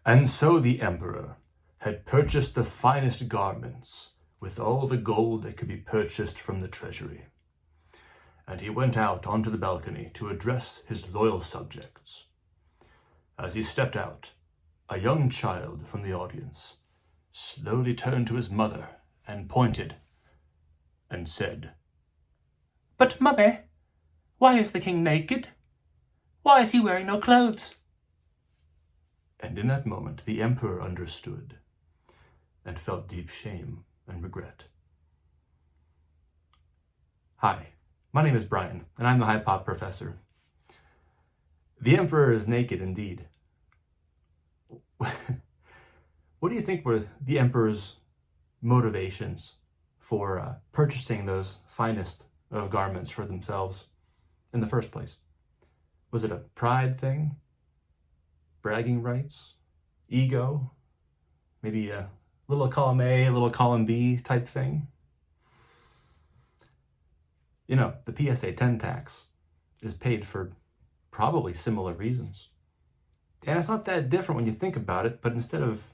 And so the emperor had purchased the finest garments with all the gold that could be purchased from the treasury. And he went out onto the balcony to address his loyal subjects. As he stepped out, a young child from the audience slowly turned to his mother and pointed and said, "But, Mummy, why is the king naked? Why is he wearing no clothes?" And in that moment, the emperor understood and felt deep shame and regret. Hi, my name is Brian, and I'm the High Pop Professor. The emperor is naked indeed. What do you think were the emperor's motivations for purchasing those finest of garments for themselves in the first place? Was it a pride thing? Bragging rights? Ego? Maybe a little column A, a little column B type thing? You know, the PSA 10 tax is paid for probably similar reasons. And it's not that different when you think about it, but instead of,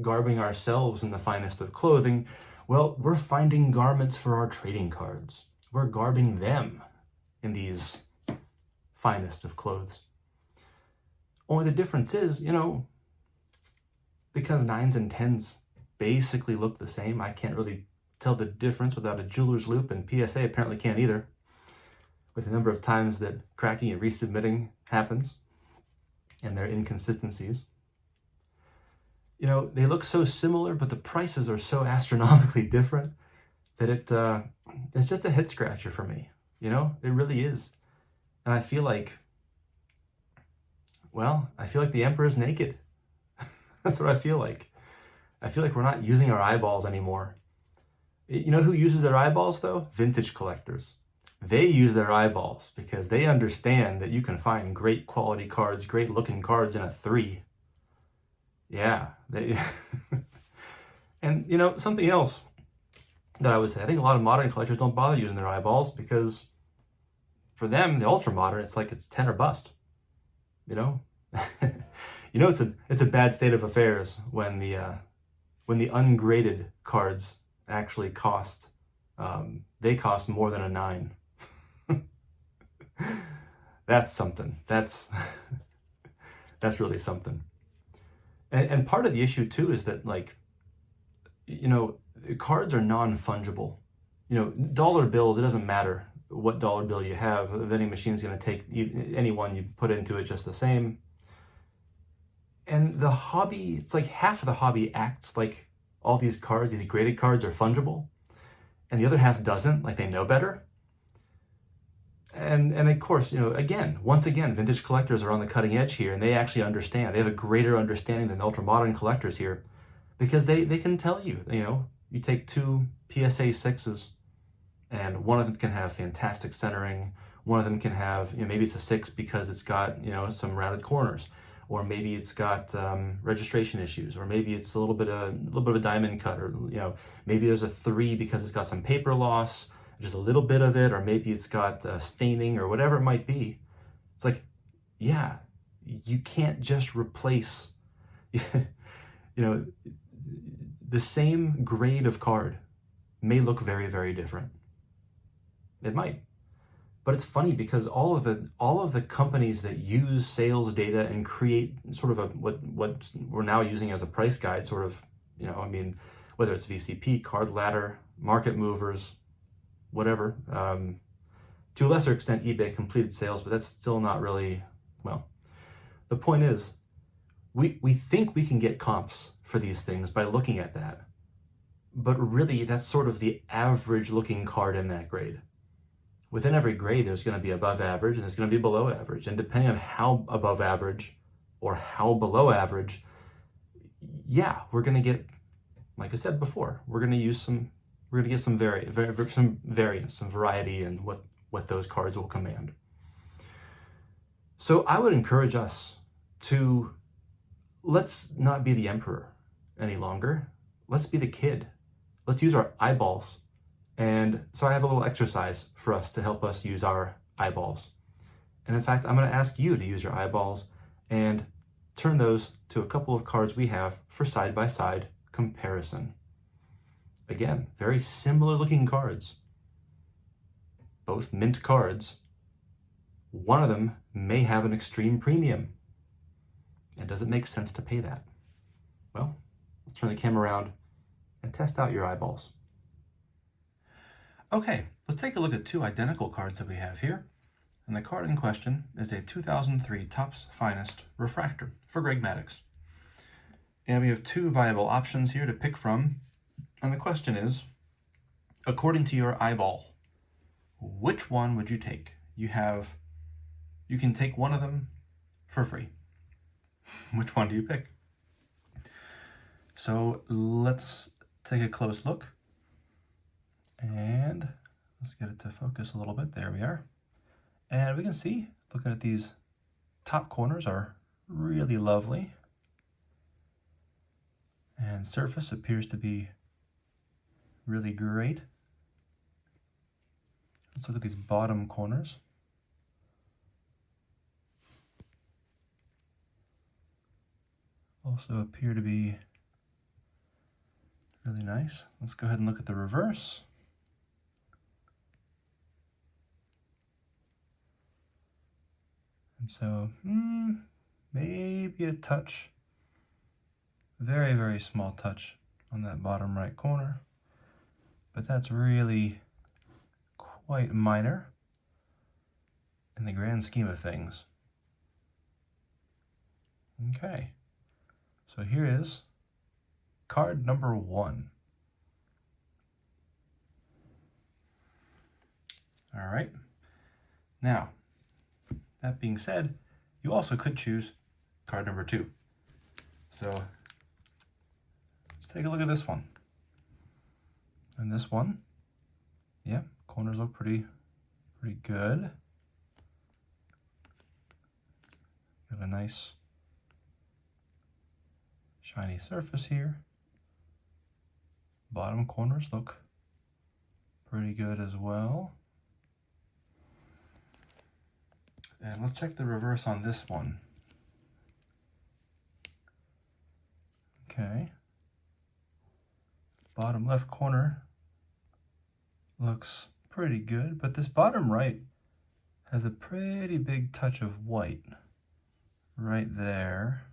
garbing ourselves in the finest of clothing, well, we're finding garments for our trading cards. We're garbing them in these finest of clothes. Only the difference is, because 9s and 10s basically look the same, I can't really tell the difference without a jeweler's loop, and PSA apparently can't either, with the number of times that cracking and resubmitting happens and their inconsistencies. They look so similar, but the prices are so astronomically different that it's just a head scratcher for me. It really is. And I feel like the emperor's naked. That's what I feel like. I feel like we're not using our eyeballs anymore. You know who uses their eyeballs, though? Vintage collectors. They use their eyeballs because they understand that you can find great quality cards, great looking cards in a 3. Yeah. And, something else that I would say, I think a lot of modern collectors don't bother using their eyeballs because for them, the ultra modern, it's like it's 10 or bust. It's a bad state of affairs when the ungraded cards actually cost more than a 9. That's something. That's really something. And part of the issue too is that cards are non-fungible. Dollar bills, it doesn't matter what dollar bill you have. The vending machine is going to take any one you put into it just the same. And the hobby, it's like half of the hobby acts like all these cards, these graded cards, are fungible, and the other half doesn't, like they know better. And of course, once again, vintage collectors are on the cutting edge here, and they actually understand. They have a greater understanding than ultra modern collectors here, because they can tell you, you take 2 PSA 6s, and one of them can have fantastic centering. One of them can have, maybe it's a 6 because it's got, some rounded corners, or maybe it's got registration issues, or maybe it's a little bit of a diamond cut, or maybe there's a 3 because it's got some paper loss, just a little bit of it, or maybe it's got staining or whatever it might be. It's like, yeah, you can't just replace, the same grade of card may look very, very different. It might. But it's funny because all of the companies that use sales data and create sort of what we're now using as a price guide, sort of, whether it's VCP, Card Ladder, Market Movers, whatever. To a lesser extent, eBay completed sales, but that's still not really, the point is, we think we can get comps for these things by looking at that. But really, that's sort of the average looking card in that grade. Within every grade, there's going to be above average and there's going to be below average. And depending on how above average or how below average, yeah, we're going to get, like I said before, we're going to get some variance, some variety in what those cards will command. So I would encourage us to, let's not be the emperor any longer. Let's be the kid. Let's use our eyeballs. And so I have a little exercise for us to help us use our eyeballs. And in fact, I'm going to ask you to use your eyeballs and turn those to a couple of cards we have for side-by-side comparison. Again, very similar looking cards. Both mint cards. One of them may have an extreme premium. And does it make sense to pay that? Well, let's turn the camera around and test out your eyeballs. Okay, let's take a look at two identical cards that we have here. And the card in question is a 2003 Topps Finest Refractor for Greg Maddux. And we have two viable options here to pick from. And the question is, according to your eyeball, which one would you take? You can take one of them for free. Which one do you pick? So let's take a close look. And let's get it to focus a little bit. There we are. And we can see, looking at these top corners are really lovely. And surface appears to be really great. Let's look at these bottom corners. Also appear to be really nice. Let's go ahead and look at the reverse. And so, maybe a touch, very, very small touch on that bottom right corner, but that's really quite minor in the grand scheme of things. Okay, so here is card number 1. All right, now, that being said, you also could choose card number 2. So let's take a look at this one. And this one, yeah, corners look pretty good. Got a nice shiny surface here. Bottom corners look pretty good as well. And let's check the reverse on this one. Okay. Bottom left corner looks pretty good, but this bottom right has a pretty big touch of white right there.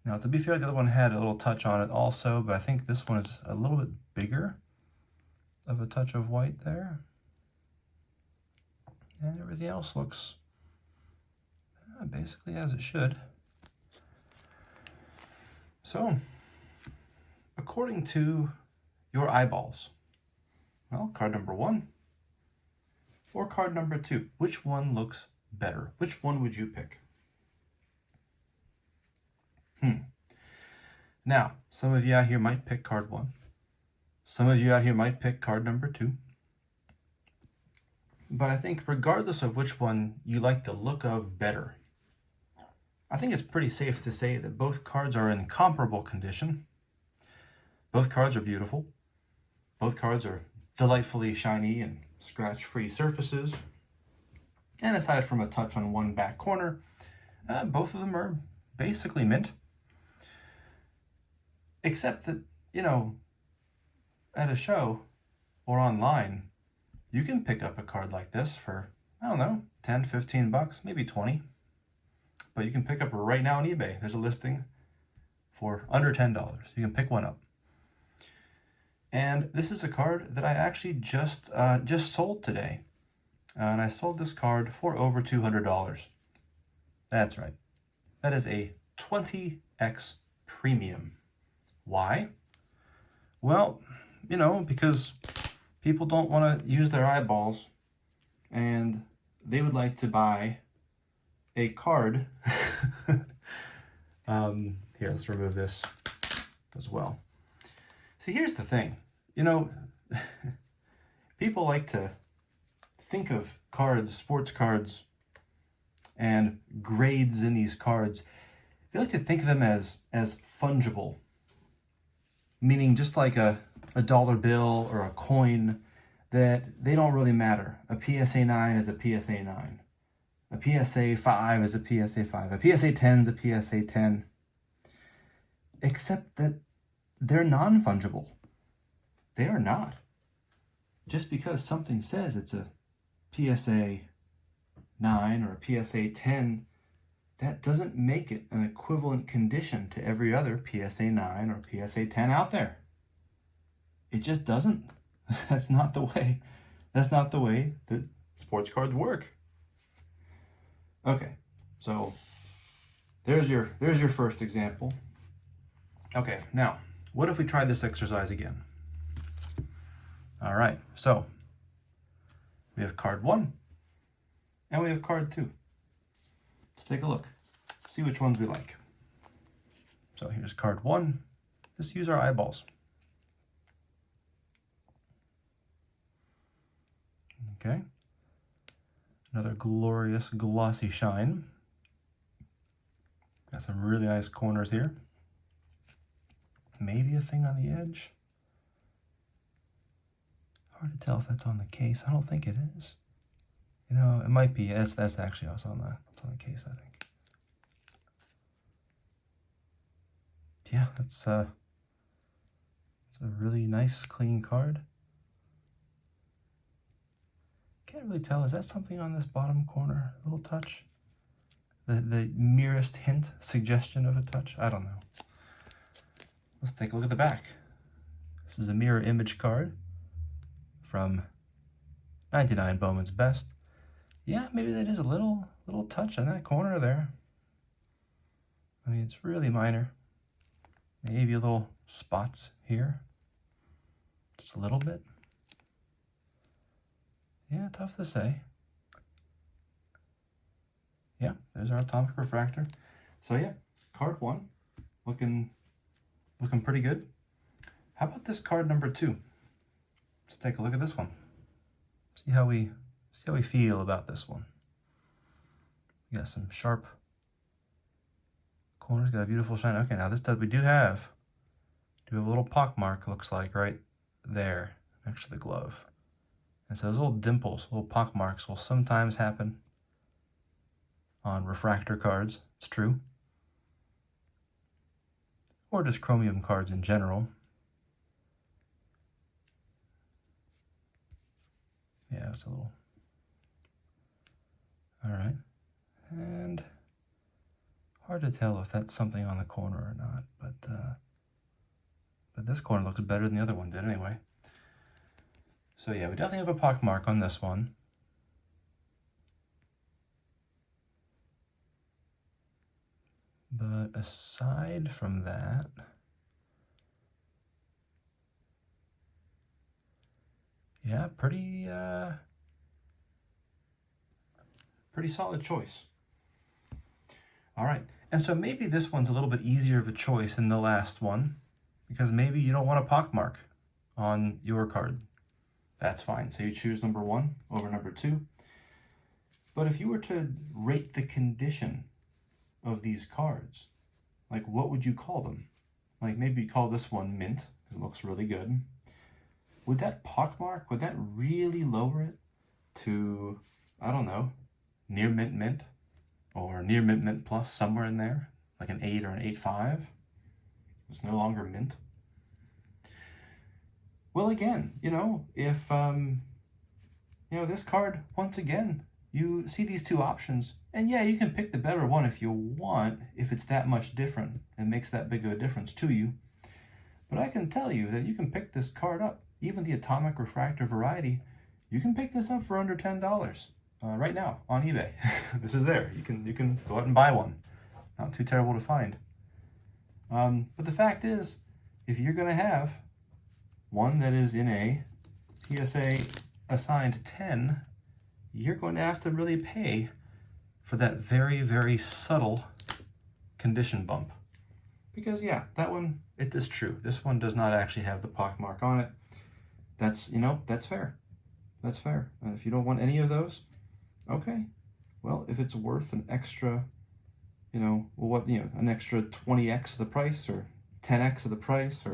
Now, to be fair, the other one had a little touch on it also, but I think this one is a little bit bigger of a touch of white there. And everything else looks basically as it should. So, according to your eyeballs, well, card number 1 or card number 2, which one looks better? Which one would you pick? Now, some of you out here might pick card 1. Some of you out here might pick card number 2. But I think regardless of which one you like the look of better, I think it's pretty safe to say that both cards are in comparable condition. Both cards are beautiful. Both cards are delightfully shiny and scratch-free surfaces. And aside from a touch on one back corner, both of them are basically mint. Except that, you know, at a show or online, you can pick up a card like this for, I don't know, 10, 15 bucks, maybe 20. But you can pick up it right now on eBay. There's a listing for under $10. You can pick one up. And this is a card that I actually just sold today. And I sold this card for over $200. That's right. That is a 20x premium. Why? Well, you know, because people don't want to use their eyeballs and they would like to buy a card. Here, let's remove this as well. See, here's the thing. You know, people like to think of cards, sports cards, and grades in these cards. They like to think of them as fungible, meaning just like a dollar bill or a coin, that they don't really matter. A PSA 9 is a PSA 9. A A PSA 5 is a PSA 5. A PSA 10 is a PSA 10. Except that they're non-fungible. They are not. Just because something says it's a PSA 9 or a PSA 10, that doesn't make it an equivalent condition to every other PSA 9 or PSA 10 out there. It just doesn't. That's not the way that sports cards work. Okay, so there's your first example. Okay, now, what if we tried this exercise again? All right, so we have card 1 and we have card 2. Let's take a look, see which ones we like. So here's card 1. Let's use our eyeballs. Okay, another glorious glossy shine. Got some really nice corners here. Maybe a thing on the edge. Hard to tell if that's on the case. I don't think it is. You know, it might be. That's actually also on the case, I think. Yeah, it's a really nice, clean card. Can't really tell. Is that something on this bottom corner? A little touch? The merest hint, suggestion of a touch? I don't know. Let's take a look at the back. This is a mirror image card from 99 Bowman's Best. Yeah, maybe that is a little touch on that corner there. I mean, it's really minor. Maybe a little spots here. Just a little bit. Yeah, tough to say. Yeah, there's our atomic refractor. So yeah, card 1, looking pretty good. How about this card number 2? Let's take a look at this one. See how we feel about this one. We got some sharp corners, got a beautiful shine. Okay, now this does, we do have a little pock mark, looks like, right there next to the glove. And so those little dimples, little pock marks will sometimes happen on refractor cards. It's true. Or just chromium cards in general. Yeah, it's a little. All right. And hard to tell if that's something on the corner or not, but this corner looks better than the other one did anyway. So yeah, we definitely have a pock mark on this one. But aside from that, yeah, pretty solid choice. All right, and so maybe this one's a little bit easier of a choice than the last one, because maybe you don't want a pock mark on your card. That's fine. So you choose number 1 over number 2. But if you were to rate the condition of these cards, like what would you call them? Like maybe you call this one mint because it looks really good. Would that pockmark, would that really lower it to, I don't know, near mint mint or near mint mint plus, somewhere in there, like an 8 or an 8.5? It's no longer mint. Well, again, you know, if this card, once again, you see these two options, and yeah, you can pick the better one if you want, if it's that much different and makes that big of a difference to you. But I can tell you that you can pick this card up, even the atomic refractor variety, you can pick this up for under $10 right now on eBay. This is there. You can go out and buy one. Not too terrible to find. But the fact is, if you're going to have one that is in a PSA assigned 10, you're going to have to really pay for that very, very subtle condition bump. Because yeah, that one, it is true. This one does not actually have the pockmark on it. That's, that's fair. That's fair. And if you don't want any of those, okay. Well, if it's worth an extra, an extra 20x of the price or 10x of the price or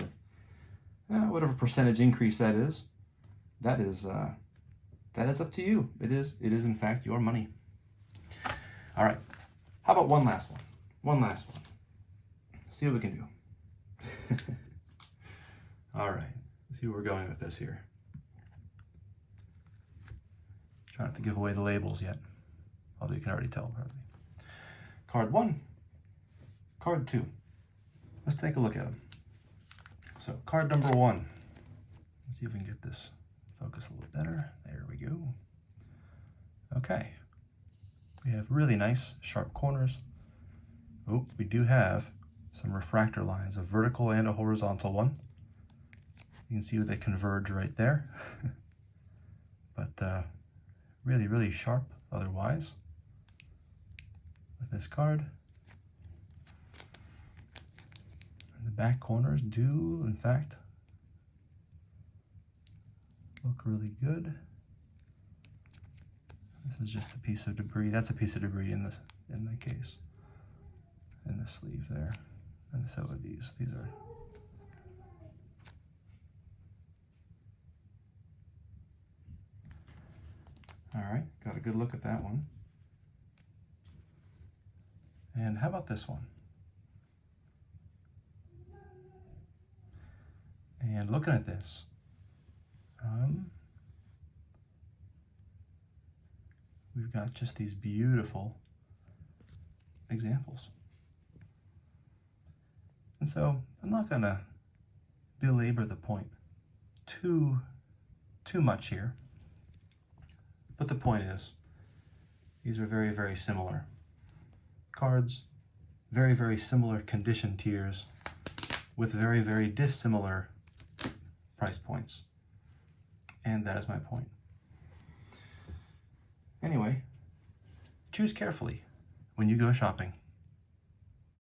whatever percentage increase that is up to you. It is in fact your money. All right. How about one last one? One last one. See what we can do. All right. Let's see where we're going with this here. Try not to give away the labels yet, although you can already tell probably. Card 1, card 2. Let's take a look at them. So card number 1. Let's see if we can get this focus a little better. There we go. Okay. We have really nice sharp corners. Oh, we do have some refractor lines, a vertical and a horizontal one. You can see where they converge right there. But really, really sharp otherwise with this card. And the back corners do, in fact, look really good. This is just a piece of debris. That's a piece of debris in the case, in the sleeve there. And so are these. These are. All right, got a good look at that one. And how about this one? And looking at this, we've got just these beautiful examples. And so I'm not gonna belabor the point too much here. But the point is, these are very, very similar cards, very, very similar condition tiers with very, very dissimilar price points. And that is my point. Anyway, choose carefully when you go shopping.